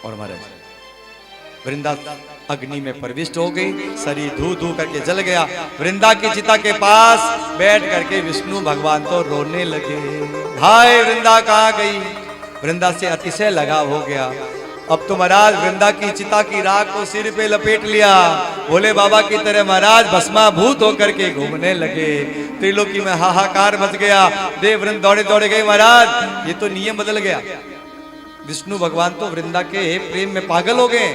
और महाराज वृंदा अग्नि में प्रविष्ट हो गई, शरीर धू धू करके जल गया। वृंदा की चिता के पास बैठ करके विष्णु भगवान तो रोने लगे, हाय वृंदा कहाँ गई। वृंदा से अतिशय लगाव हो गया। अब तो महाराज वृंदा की चिता की राख को सिर पे लपेट लिया, भोले बाबा की तरह महाराज भस्माभूत होकर के घूमने लगे। त्रिलोकी में हाहाकार मच गया। देव वृंद दौड़े दौड़े गए, महाराज ये तो नियम बदल गया। विष्णु भगवान तो वृंदा के प्रेम में पागल हो गए,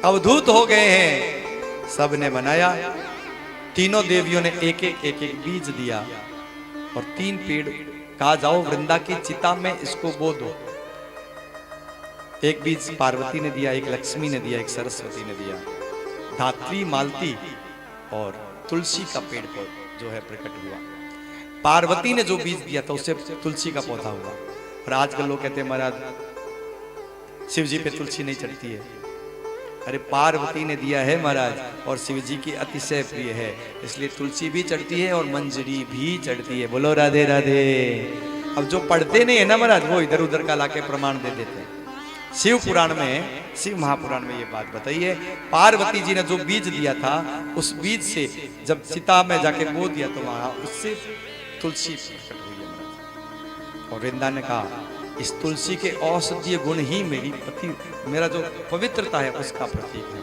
अवधूत हो गए हैं। सब ने मनाया। तीनों देवियों ने एक एक बीज दिया और 3 पेड़ कहा जाओ वृंदा की चिता में इसको बो दो। एक बीज पार्वती ने दिया, एक लक्ष्मी ने दिया, एक सरस्वती ने दिया। धात्री, मालती और तुलसी का पेड़ जो है प्रकट हुआ। पार्वती ने जो बीज दिया था उससे तुलसी का पौधा हुआ। और आजकल लोग कहते हैं महाराज शिव जी पे तुलसी नहीं चढ़ती है। अरे पार्वती ने दिया है महाराज, और शिव जी की अतिशय प्रिय है, इसलिए तुलसी भी चढ़ती है और मंजरी भी चढ़ती है। बोलो राधे राधे। अब जो पढ़ते नहीं है ना महाराज, वो इधर उधर का लाके प्रमाण दे देते हैं। शिव पुराण में, शिव महापुराण में ये बात बताई है, पार्वती जी ने जो बीज दिया था उस बीज से जब चिता में जाके बो दिया तो वहां उससे तुलसी प्रकट हुई है महाराज। और वृंदा ने कहा इस तुलसी के औषधीय गुण ही मेरी पति, मेरा जो पवित्रता है उसका प्रतीक है।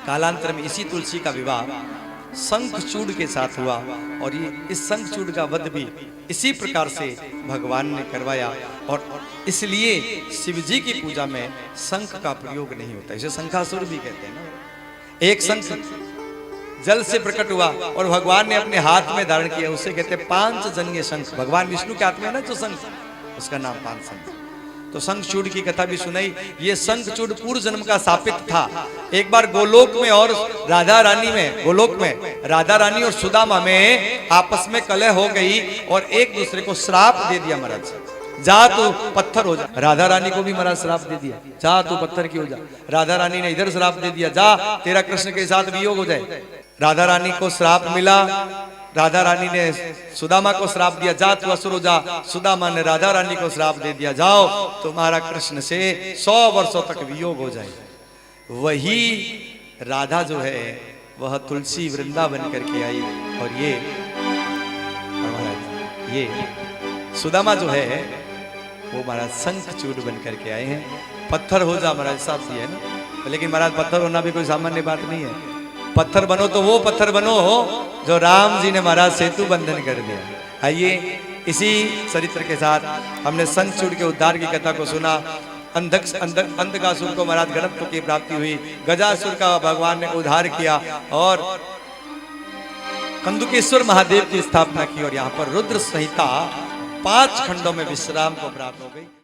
कालांतर में इसी तुलसी का विवाह शंखचूड़ के साथ हुआ, और ये इस शंखचूड़ का वध भी इसी प्रकार से भगवान ने करवाया। और इसलिए शिव जी की पूजा में शंख का प्रयोग नहीं होता, इसे शंखासुर भी कहते हैं ना। एक शंख जल से प्रकट हुआ और भगवान ने अपने हाथ में धारण किया, उसे कहते हैं 5 जन्य शंख। भगवान विष्णु के हाथ में है ना जो शंख, उसका नाम 5 शंख। तो शंखचूड़ की कथा भी सुनाई। ये शंखचूड़ पूर्व जन्म का शापित था। एक बार गोलोक में और राधा रानी में, गोलोक में राधा रानी और सुदामा में आपस में कलह हो गई और एक दूसरे को श्राप दे दिया महाराज, जा तू पत्थर हो जा। राधा रानी को भी महाराज श्राप दे दिया, जा तू पत्थर की हो जा। राधा रानी ने इधर श्राप दे दिया, जा तेरा कृष्ण के साथ वियोग हो जाए। राधा रानी को श्राप मिला, राधा रानी ने सुदामा को श्राप दिया, जा तू असुर हो जा। सुदामा ने राधा रानी को श्राप दे दिया, जाओ तुम्हारा कृष्ण से 100 वर्षों तक वियोग हो जाए। वही राधा जो है वह तुलसी वृंदावन करके आई, और ये सुदामा जो है वो महाराज शंखचूड़ बन करके आए हैं। पत्थर हो जा महाराज साहब दिए है ना, लेकिन महाराज पत्थर होना भी कोई सामान्य बात नहीं है। पत्थर बनो तो वो पत्थर बनो जो राम जी ने महाराज सेतु बंधन कर दिया। आइए इसी चरित्र के साथ हमने शंखचूड़ के उद्धार की कथा को सुना। अंधकासुर को महाराज गणत्व की प्राप्ति हुई, गजासुर का भगवान ने उद्धार किया और कंदुकेश्वर महादेव की स्थापना की, और यहाँ पर रुद्र संहिता 5 खंडों में विश्राम को प्राप्त हो गई।